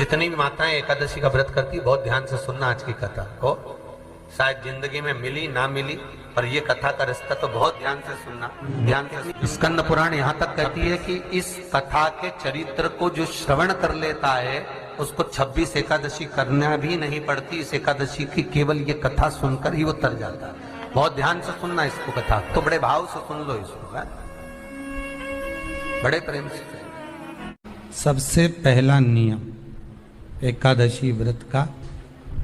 जितनी भी माताएं एकादशी का व्रत करती है बहुत ध्यान से सुनना आज की कथा को। शायद जिंदगी में मिली ना मिली, पर ये कथा का रिश्ता तो बहुत ध्यान से सुनना, ध्यान से। स्कंद पुराण यहाँ तक कहती है कि इस कथा के चरित्र को जो श्रवण कर लेता है उसको 26 एकादशी करना भी नहीं पड़ती। इस एकादशी की केवल ये कथा सुनकर ही वो तर जाता है। बहुत ध्यान से सुनना इसको, कथा तो बड़े भाव से सुन लो इसको, है? बड़े प्रेम से। सबसे पहला नियम एकादशी व्रत का,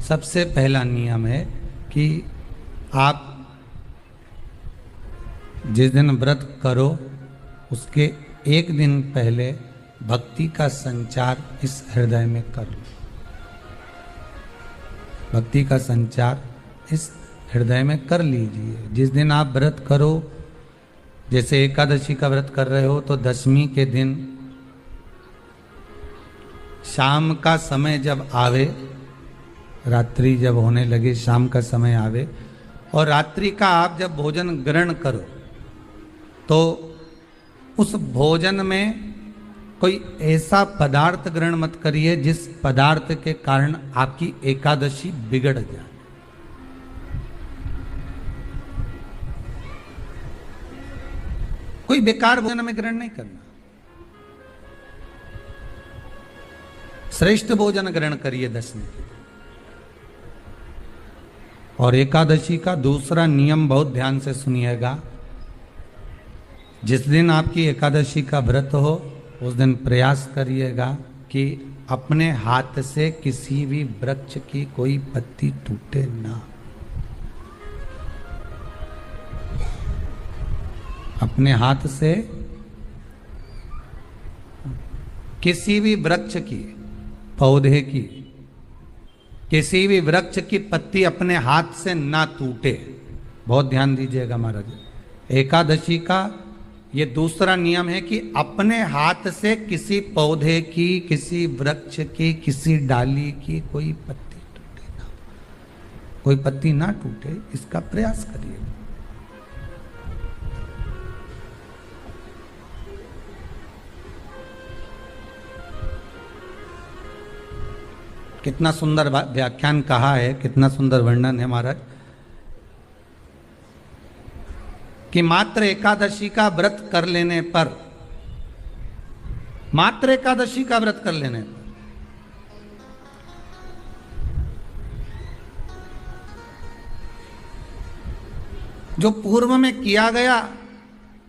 सबसे पहला नियम है कि आप जिस दिन व्रत करो उसके एक दिन पहले भक्ति का संचार इस हृदय में कर लो। भक्ति का संचार इस हृदय में कर लीजिए। जिस दिन आप व्रत करो, जैसे एकादशी का व्रत कर रहे हो तो दशमी के दिन शाम का समय जब आवे, रात्रि जब होने लगे, शाम का समय आवे और रात्रि का आप जब भोजन ग्रहण करो तो उस भोजन में कोई ऐसा पदार्थ ग्रहण मत करिए जिस पदार्थ के कारण आपकी एकादशी बिगड़ जाए। कोई बेकार भोजन में ग्रहण नहीं करना, श्रेष्ठ भोजन ग्रहण करिए दशमी के। और एकादशी का दूसरा नियम बहुत ध्यान से सुनिएगा। जिस दिन आपकी एकादशी का व्रत हो उस दिन प्रयास करिएगा कि अपने हाथ से किसी भी वृक्ष की कोई पत्ती टूटे ना। अपने हाथ से किसी भी वृक्ष की, पौधे की, किसी भी वृक्ष की पत्ती अपने हाथ से ना टूटे। बहुत ध्यान दीजिएगा महाराज। एकादशी का ये दूसरा नियम है कि अपने हाथ से किसी पौधे की, किसी वृक्ष की, किसी डाली की कोई पत्ती टूटे ना, कोई पत्ती ना टूटे, इसका प्रयास करिए। कितना सुंदर व्याख्यान कहा है, कितना सुंदर वर्णन है महाराज कि मात्र एकादशी का व्रत कर लेने पर, मात्र एकादशी का व्रत कर लेने पर जो पूर्व में किया गया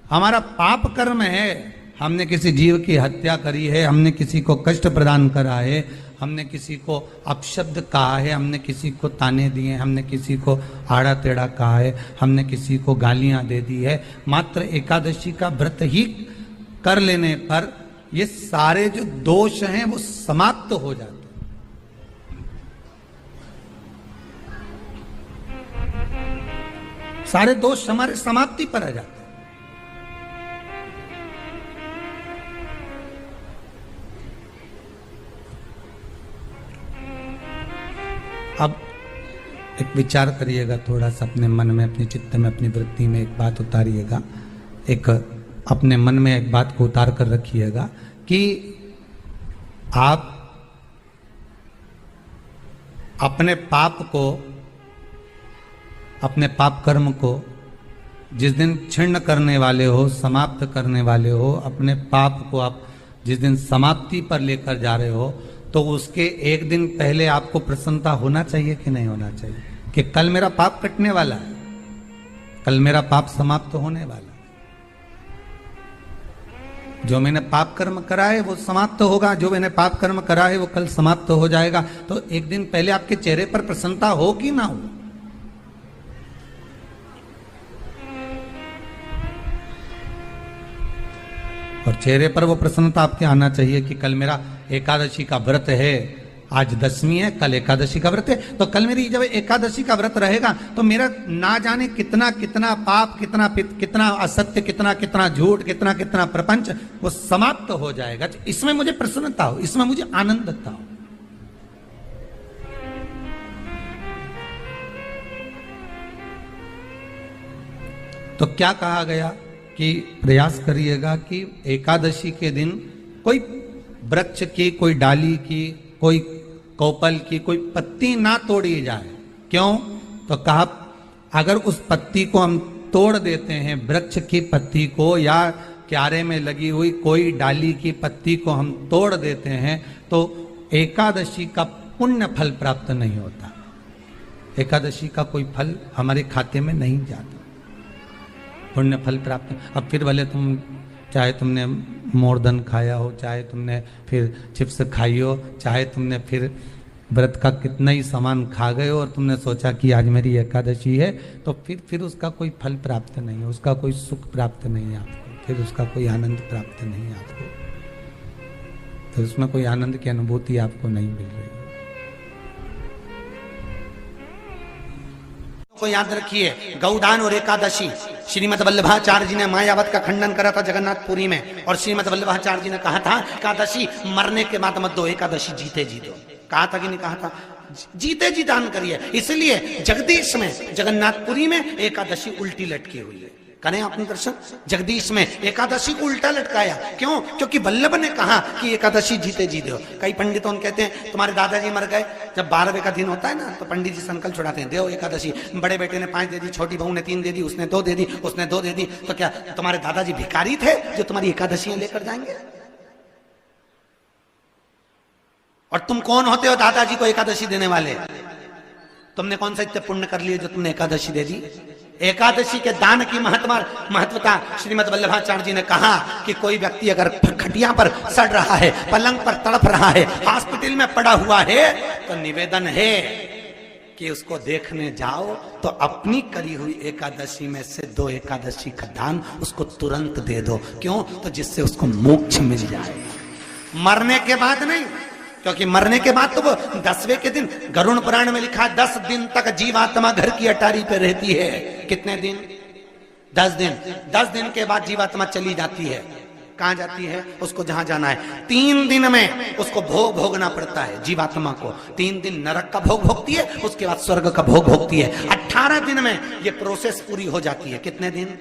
हमारा पाप कर्म है, हमने किसी जीव की हत्या करी है, हमने किसी को कष्ट प्रदान करा है, हमने किसी को अपशब्द कहा है, हमने किसी को ताने दिए, हमने किसी को आड़ा टेढ़ा कहा है, हमने किसी को गालियां दे दी है, मात्र एकादशी का व्रत ही कर लेने पर ये सारे जो दोष हैं वो समाप्त हो जाते हैं। सारे दोष हमारे समाप्ति पर आ जाते हैं। अब एक विचार करिएगा थोड़ा सा अपने मन में, अपने चित्त में, अपनी वृत्ति में एक बात उतारिएगा। एक अपने मन में एक बात को उतार कर रखिएगा कि आप अपने पाप को, अपने पाप कर्म को जिस दिन छिन्न करने वाले हो, समाप्त करने वाले हो, अपने पाप को आप जिस दिन समाप्ति पर लेकर जा रहे हो तो उसके एक दिन पहले आपको प्रसन्नता होना चाहिए कि नहीं होना चाहिए कि कल मेरा पाप कटने वाला है, कल मेरा पाप समाप्त होने वाला है। जो मैंने पाप कर्म करा है वो समाप्त होगा, जो मैंने पाप कर्म करा है वो कल समाप्त हो जाएगा। तो एक दिन पहले आपके चेहरे पर प्रसन्नता हो कि ना हो? और चेहरे पर वो प्रसन्नता आपके आना चाहिए कि कल मेरा एकादशी का व्रत है, आज दशमी है, कल एकादशी का व्रत है, तो कल मेरी जब एकादशी का व्रत रहेगा तो मेरा ना जाने कितना कितना पाप, कितना असत्य, कितना झूठ, कितना प्रपंच वो समाप्त हो जाएगा। इसमें मुझे प्रसन्नता हो, इसमें मुझे आनंदता हो। तो क्या कहा गया कि प्रयास करिएगा कि एकादशी के दिन कोई वृक्ष की, कोई डाली की, कोई कोपल की कोई पत्ती ना तोड़ी जाए। क्यों? तो कहा अगर उस पत्ती को हम तोड़ देते हैं, वृक्ष की पत्ती को या क्यारे में लगी हुई कोई डाली की पत्ती को हम तोड़ देते हैं तो एकादशी का पुण्य फल प्राप्त नहीं होता। एकादशी का कोई फल हमारे खाते में नहीं जाता, पुण्य फल प्राप्त। अब फिर भले तुम चाहे तुमने मोरधन खाया हो, चाहे तुमने फिर चिप्स खाई हो, चाहे तुमने फिर व्रत का कितना ही सामान खा गए हो और तुमने सोचा कि आज मेरी एकादशी है, तो फिर उसका कोई फल प्राप्त नहीं है, उसका कोई सुख प्राप्त नहीं है आपको, फिर उसका कोई आनंद प्राप्त नहीं है आपको, तो उसमें कोई आनंद की अनुभूति आपको नहीं मिल रही। को याद रखिए, गौदान और एकादशी, श्रीमद वल्लभाचार्य जी ने मायावत का खंडन करा था जगन्नाथपुरी में, और श्रीमद वल्लभाचार्य जी ने कहा था एकादशी मरने के बाद मत दो, एकादशी जीते जी दो। कहा था कि नहीं कहा था? जीते जी दान करिए। इसलिए जगदीश में, जगन्नाथपुरी में एकादशी उल्टी लटकी हुई है। करें आपने दर्शन? जगदीश में एकादशी को उल्टा लटकाया। क्यों? क्योंकि वल्लभ ने कहा कि एकादशी जीते जी दो। कई पंडितों कहते हैं तुम्हारे दादाजी मर गए, जब 12वें का दिन होता है ना तो पंडित जी संकल्प छुड़ाते हैं, दो एकादशी। बड़े बेटे ने 5 दे दी, छोटी बहू ने 3 दे दी, उसने 2 दे दी, उसने 2 दे दी, तो क्या तुम्हारे दादाजी भिखारी थे जो तुम्हारी एकादशियां लेकर जाएंगे? और तुम कौन होते हो दादाजी को एकादशी देने वाले? तुमने कौन सा इतने पुण्य कर लिए जो तुमने एकादशी दे दी? एकादशी के दान की महत्वता श्रीमद वल्लभाचार्य जी ने कहा कि कोई व्यक्ति अगर खटिया पर सड़ रहा है, पलंग पर तड़प रहा है, हॉस्पिटल में पड़ा हुआ है, तो निवेदन है कि उसको देखने जाओ तो अपनी करी हुई एकादशी में से 2 एकादशी का दान उसको तुरंत दे दो। क्यों? तो जिससे उसको मोक्ष मिल जाए, मरने के बाद नहीं। क्योंकि मरने के बाद तो वो 10वें के दिन, गरुड़ पुराण में लिखा है 10 दिन तक जीवात्मा घर की अटारी पे रहती है। कितने दिन? 10 दिन। 10 दिन के बाद जीवात्मा चली जाती है। कहां जाती है? उसको जहां जाना है। 3 दिन में उसको भोग भोगना पड़ता है जीवात्मा को। 3 दिन नरक का भोग भोगती है, उसके बाद स्वर्ग का भोग भोगती है। 18 दिन में ये प्रोसेस पूरी हो जाती है। कितने दिन?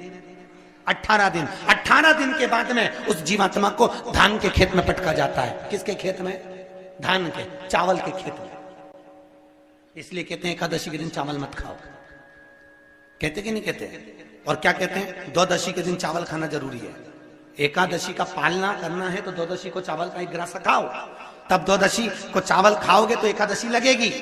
18 दिन। 18 दिन के बाद में उस जीवात्मा को धान के खेत में पटका जाता है। किसके खेत में? धान के, चावल के खेत में। इसलिए कहते हैं एकादशी के दिन चावल मत खाओ। कहते कि नहीं कहते? और क्या कहते हैं? द्वादशी के दिन चावल खाना जरूरी है। एकादशी का पालना करना है तो द्वादशी को चावल का 1 ग्रास खाओ, तब द्वादशी को चावल खाओगे तो एकादशी लगेगी।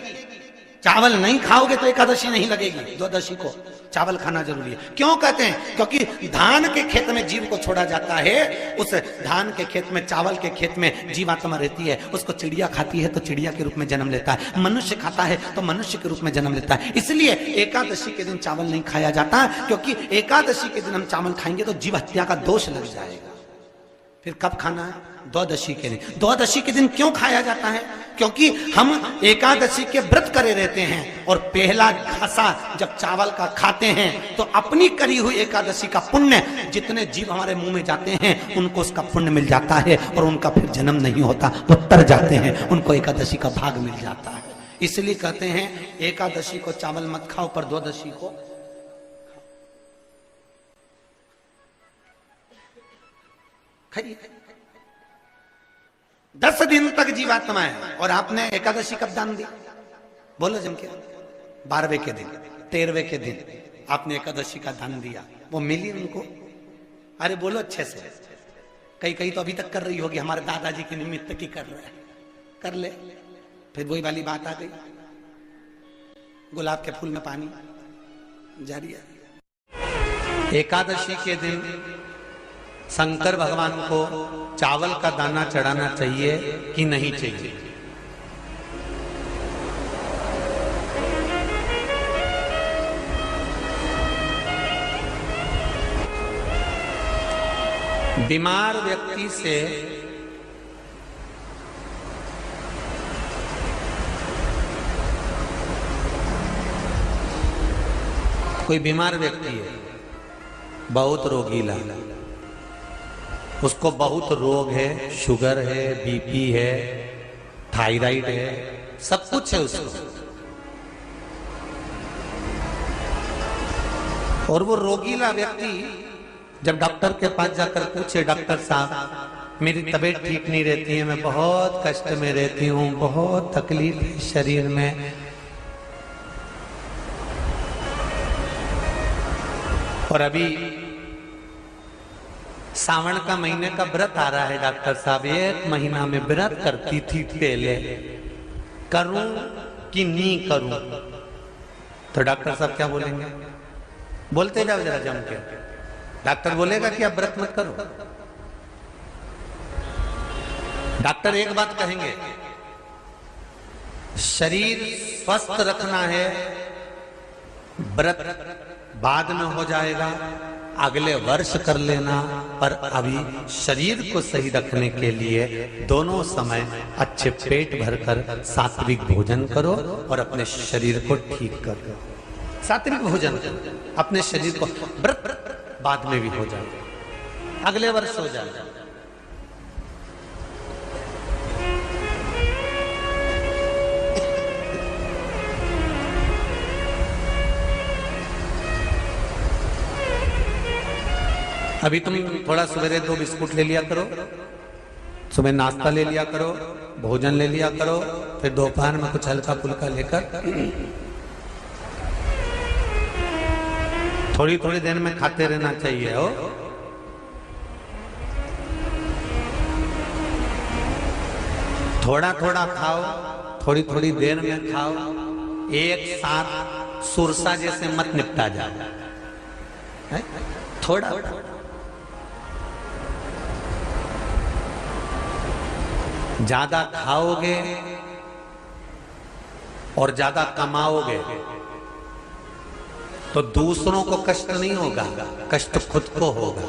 चावल नहीं खाओगे तो एकादशी नहीं लगेगी। द्वादशी को चावल खाना जरूरी है। क्यों कहते हैं? क्योंकि धान के खेत में जीव को छोड़ा जाता है, उस धान के खेत में, चावल के खेत में जीवात्मा रहती है। उसको चिड़िया खाती है तो चिड़िया के रूप में जन्म लेता है, मनुष्य खाता है तो मनुष्य के रूप में जन्म लेता है। इसलिए एकादशी के दिन चावल नहीं खाया जाता, क्योंकि एकादशी के दिन हम चावल खाएंगे तो जीव हत्या का दोष लग जाएगा। फिर कब खाना है? द्वादशी के दिन। द्वादशी के दिन क्यों खाया जाता है? क्योंकि हम एकादशी के व्रत करे रहते हैं, और पहला घासा जब चावल का खाते हैं तो अपनी करी हुई एकादशी का पुण्य, जितने जीव हमारे मुंह में जाते हैं उनको उसका पुण्य मिल जाता है, और उनका फिर जन्म नहीं होता, वो तर जाते हैं, उनको एकादशी का भाग मिल जाता है। इसलिए कहते हैं एकादशी को चावल मत खाओ, पर द्वादशी को खाइए। 10 दिन तक जीवात्मा है, और आपने एकादशी कब दान दी? बोलो जम के। 12वें के दिन, 13वें के दिन आपने एकादशी का दान दिया, वो मिली उनको? अरे बोलो अच्छे से। कई तो अभी तक कर रही होगी, हमारे दादाजी के निमित्त की कर रहे हैं, कर ले। फिर वही वाली बात आ गई, गुलाब के फूल में पानी जारी है। एकादशी के दिन शंकर भगवान को चावल का दाना चढ़ाना चाहिए कि नहीं चाहिए? बीमार व्यक्ति से कोई बीमार व्यक्ति है, बहुत रोगीला, उसको बहुत रोग है, शुगर है, बीपी है, थायराइड है, सब कुछ है उसको, और वो रोगीला व्यक्ति जब डॉक्टर के पास जाकर पूछे, डॉक्टर साहब मेरी तबीयत ठीक नहीं रहती है, मैं बहुत कष्ट में रहती हूँ, बहुत तकलीफ है शरीर में। और अभी सावन का महीने का व्रत आ रहा है डॉक्टर साहब, 1 महीना में व्रत करती थी पहले, करूं कि नहीं करूं? तो डॉक्टर साहब क्या बोलेंगे? बोलते जाओ जरा जम के। डॉक्टर बोलेगा कि आप व्रत मत करो। डॉक्टर एक बात कहेंगे, शरीर स्वस्थ रखना है, व्रत बाद में हो जाएगा, अगले वर्ष कर लेना, पर अभी शरीर को सही रखने के लिए दोनों समय अच्छे पेट भरकर सात्विक भोजन करो और अपने शरीर को ठीक करो। सात्विक भोजन अपने शरीर को, व्रत बाद में भी हो जाए, अगले वर्ष हो जाए। अभी तुम थोड़ा सवेरे 2 बिस्कुट ले लिया करो, सुबह नाश्ता ले लिया करो, भोजन ले लिया करो, फिर दोपहर में कुछ हल्का फुल्का लेकर थोड़ी थोड़ी देर में खाते रहना चाहिए हो। थोड़ा थोड़ा खाओ, थोड़ी थोड़ी देर में खाओ, एक साथ सुरसा जैसे मत निपटा जाए, थोड़ा। ज्यादा खाओगे और ज्यादा कमाओगे तो दूसरों को कष्ट नहीं होगा, कष्ट खुद को होगा।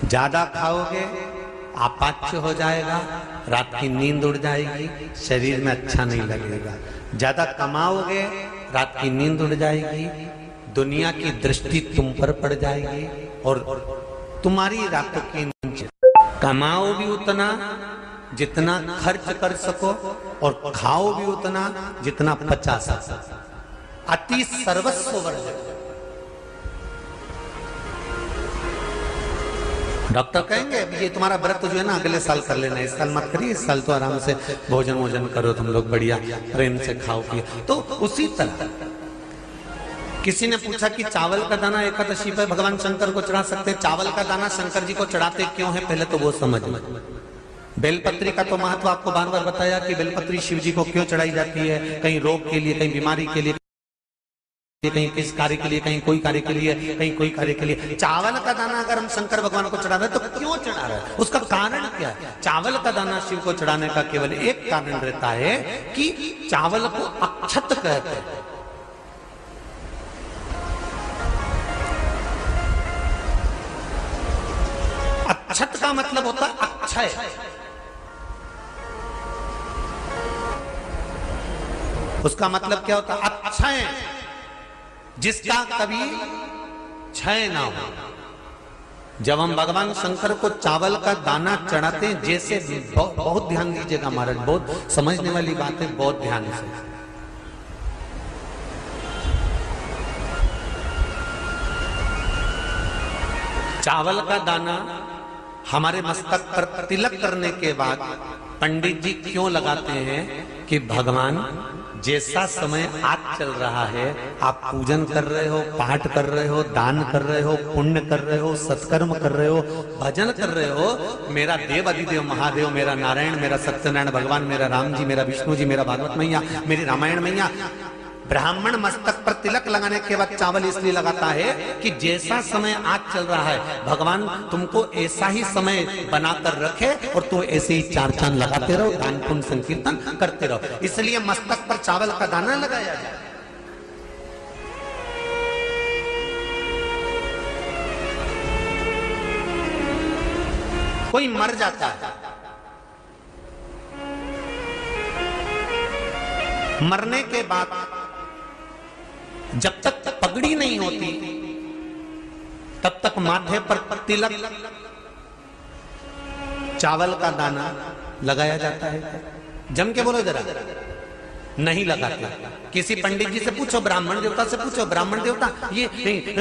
ज्यादा खाओगे अपाच्य हो जाएगा, रात की नींद उड़ जाएगी, शरीर में अच्छा नहीं लगेगा। ज्यादा कमाओगे, रात की नींद उड़ जाएगी, दुनिया की दृष्टि तुम पर पड़ जाएगी और तुम्हारी रातों की नींद। कमाओ भी उतना जितना खर्च कर सको और खाओ भी उतना जितना पचा सको। अति सर्वस्व वर्जक। डॉक्टर कहेंगे ये तुम्हारा व्रत जो है ना अगले साल कर लेना, इस साल मत करिए, इस साल तो आराम से भोजन वोजन करो, तुम लोग बढ़िया प्रेम से खाओ पियो। तो उसी तरह किसी ने पूछा कि चावल का दाना एकादशी पर भगवान शंकर को चढ़ा सकते हैं, चावल का दाना शंकर जी को चढ़ाते क्यों है, पहले तो वो समझ में। बेलपत्री का तो महत्व आपको बार बार बताया कि बेलपत्री शिव जी को क्यों चढ़ाई जाती है, कहीं रोग के लिए, कहीं बीमारी के लिए, कहीं किस कार्य के लिए, कहीं कोई कार्य के लिए, कहीं कोई कार्य के लिए। चावल का दाना अगर हम शंकर भगवान को चढ़ा रहे हैं तो क्यों चढ़ा रहे हैं, उसका कारण क्या है? चावल का दाना शिव को चढ़ाने का केवल एक कारण रहता है कि चावल को अक्षत कहते हैं। अक्षत का मतलब होता है अक्षय। उसका मतलब क्या होता है? अक्षय, जिसका कभी क्षय ना हो। जब हम भगवान शंकर को चावल का दाना चढ़ाते हैं, जैसे बहुत ध्यान दीजिएगा महाराज, बहुत समझने वाली बात है, बहुत ध्यान से। चावल का दाना हमारे मस्तक पर तिलक करने के बाद पंडित जी क्यों लगाते हैं कि भगवान जैसा समय आज चल रहा है, आप पूजन कर रहे हो, पाठ कर रहे हो, दान कर रहे हो, पुण्य कर रहे हो, सत्कर्म कर रहे हो, भजन कर रहे हो, मेरा देव अधिदेव महादेव, मेरा नारायण, मेरा सत्यनारायण भगवान, मेरा राम जी, मेरा विष्णु जी, मेरा भागवत मैया, मेरी रामायण मैया, ब्राह्मण मस्तक पर तिलक लगाने के बाद चावल इसलिए लगाता है कि जैसा समय आज चल रहा है, भगवान तुमको ऐसा ही समय बनाकर रखे और तुम ऐसे ही चार चांद लगाते रहो, दान पुण्य संकीर्तन करते रहो। इसलिए मस्तक पर चावल का दाना लगाया जाए। कोई मर जाता है, मरने के बाद जब तक पगड़ी नहीं होती तब तक माथे पर तिलक चावल का दाना लगाया जाता है। जम के बोलो जरा, नहीं लगाते। किसी पंडित जी से पूछो, ब्राह्मण देवता से पूछो, ब्राह्मण देवता ये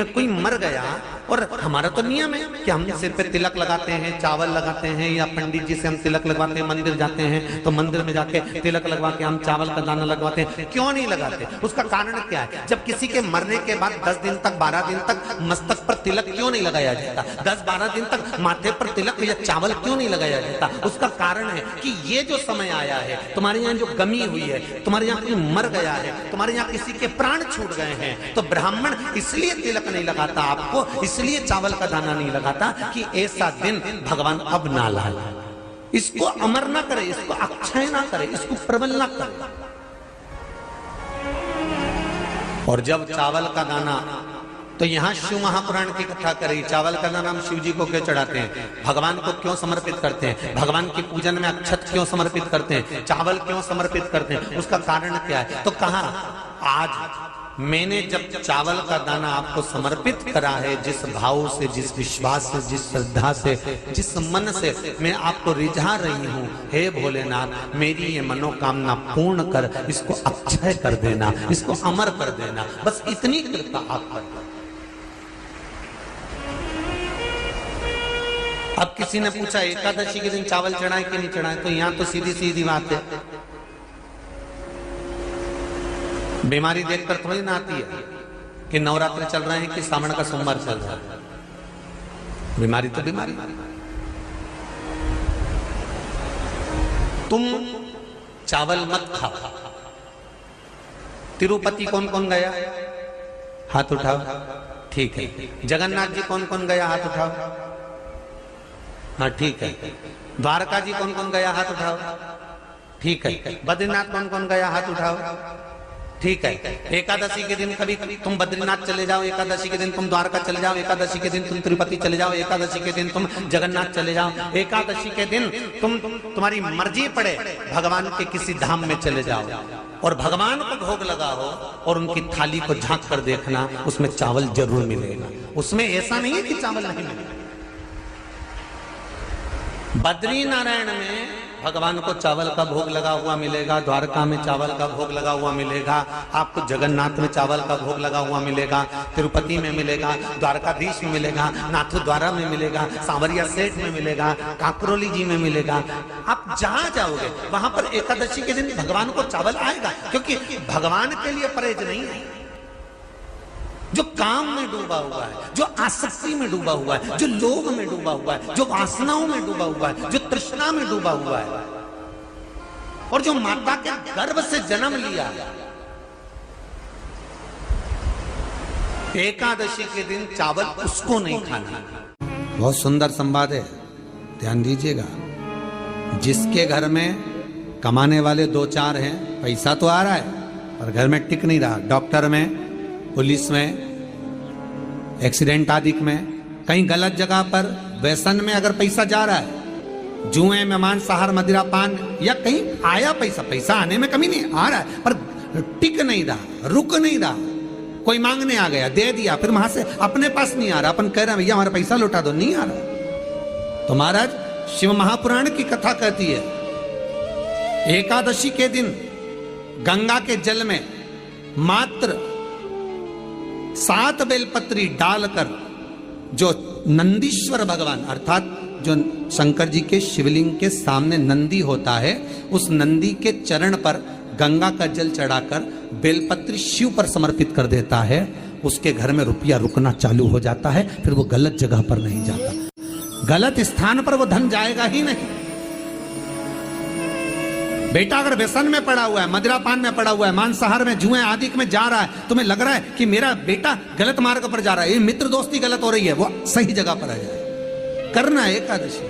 कोई मर गया और हमारा तो नियम है कि हम सिर पे तिलक लगाते हैं, चावल लगाते हैं, या पंडित जी से हम तिलक लगवाते हैं, मंदिर जाते हैं तो मंदिर में जाके तिलक लगवा के हम चावल का दाना लगवाते हैं। क्यों नहीं लगाते? उसका कारण क्या है? जब किसी के मरने के बाद 10 दिन तक 12 दिन तक मस्तक पर तिलक क्यों नहीं लगाया जाता? 10-12 दिन तक माथे पर तिलक या चावल क्यों नहीं लगाया जाता? उसका कारण है कि ये जो समय आया है, तुम्हारे यहाँ जो गमी हुई है, तुम्हारे यहाँ कोई मर गया है, तुम्हारे यहाँ किसी के प्राण छूट गए हैं, तो ब्राह्मण इसलिए तिलक नहीं लगाता आपको, इसलिए चावल का दाना नहीं लगाता कि ऐसा दिन भगवान अब ना लाए, इसको अमर ना करे, इसको अक्षय ना करे, इसको प्रबल ना करे। और जब चावल का दाना, तो यहां शिव महापुराण की कथा करी, चावल का दाना हम शिव जी को क्यों चढ़ाते हैं, भगवान को क्यों समर्पित करते हैं, भगवान की पूजन में अक्षत क्यों समर्पित करते हैं, चावल क्यों समर्पित करते हैं, उसका कारण क्या है? तो कहा आज मैंने जब चावल का दाना आपको समर्पित करा है, जिस भाव से, जिस विश्वास से, जिस श्रद्धा से, जिस मन से मैं आपको रिझा रही हूं, हे भोलेनाथ मेरी ये मनोकामना पूर्ण कर, इसको अक्षय कर देना, इसको अमर कर देना, बस इतनी कृपा आप कर। अब किसी ने पूछा एकादशी के दिन चावल चढ़ाए कि नहीं चढ़ाए, तो यहां तो सीधी सीधी बात है, बीमारी देखकर थोड़ी ना आती है कि नवरात्र चल रहे हैं कि सावन का सोमवार चल रहा है, बीमारी तो बीमारी। तुम चावल मत खाओ। तिरुपति कौन कौन गया? हाथ उठाओ। ठीक है। जगन्नाथ जी कौन कौन गया? हाथ उठाओ। हाँ ठीक है। द्वारका जी कौन कौन गया? हाथ उठाओ। ठीक है। बद्रीनाथ कौन कौन गया? हाथ उठाओ। ठीक है। एकादशी के दिन कभी तुम बद्रीनाथ चले जाओ, एकादशी के दिन तुम द्वारका चले जाओ, एकादशी के दिन तुम तिरुपति चले जाओ, एकादशी के दिन तुम जगन्नाथ चले जाओ, एकादशी के दिन तुम्हारी मर्जी पड़े भगवान के किसी धाम में चले जाओ और भगवान को भोग लगाओ और उनकी थाली को झांक कर देखना, उसमें चावल जरूर मिलेगा। उसमें ऐसा नहीं है कि चावल नहीं मिलेगा। बद्री नारायण में भगवान को चावल का भोग लगा हुआ मिलेगा, द्वारका में चावल का भोग लगा हुआ मिलेगा, आपको जगन्नाथ में चावल का भोग लगा हुआ मिलेगा, तिरुपति में मिलेगा, द्वारकाधीश में मिलेगा, नाथू द्वारा में मिलेगा, सांवरिया सेठ में मिलेगा, काकरोली जी में मिलेगा। आप जहां जाओगे वहां पर एकादशी के दिन भगवान को चावल आएगा, क्योंकि भगवान के लिए परहेज नहीं है। जो काम में डूबा हुआ है, जो आसक्ति में डूबा हुआ है, जो लोभ में डूबा हुआ है, जो वासनाओं में डूबा हुआ है, जो तृष्णा में डूबा हुआ है, और जो माता के गर्भ से जन्म लिया, एकादशी के दिन चावल उसको नहीं खाना। बहुत सुंदर संवाद है, ध्यान दीजिएगा। जिसके घर में कमाने वाले 2-4 हैं, पैसा तो आ रहा है पर घर में टिक नहीं रहा, डॉक्टर में, पुलिस में, एक्सीडेंट आदि में, कहीं गलत जगह पर, व्यसन में अगर पैसा जा रहा है, जुए में, मांसाहार, मदिरा पान, या कहीं आया पैसा आने में कमी नहीं, आ रहा है पर टिक नहीं रहा, रुक नहीं रहा, कोई मांगने आ गया, दे दिया, फिर वहां से अपने पास नहीं आ रहा, अपन कह रहे हैं भैया हमारा पैसा लौटा दो, नहीं आ रहा। तो महाराज शिव महापुराण की कथा कहती है, एकादशी के दिन गंगा के जल में मात्र 7 बेलपत्री डालकर जो नंदीश्वर भगवान अर्थात जो शंकर जी के शिवलिंग के सामने नंदी होता है, उस नंदी के चरण पर गंगा का जल चढ़ाकर बेलपत्री शिव पर समर्पित कर देता है, उसके घर में रुपया रुकना चालू हो जाता है, फिर वो गलत जगह पर नहीं जाता, गलत स्थान पर वो धन जाएगा ही नहीं। बेटा अगर व्यसन में पड़ा हुआ है, मदिरापान में पड़ा हुआ है, मांसाहार में, जुए आदि में जा रहा है, तुम्हें लग रहा है कि मेरा बेटा गलत मार्ग पर जा रहा है, ये मित्र दोस्ती गलत हो रही है, वो सही जगह पर आ जाए, करना है एकादशी।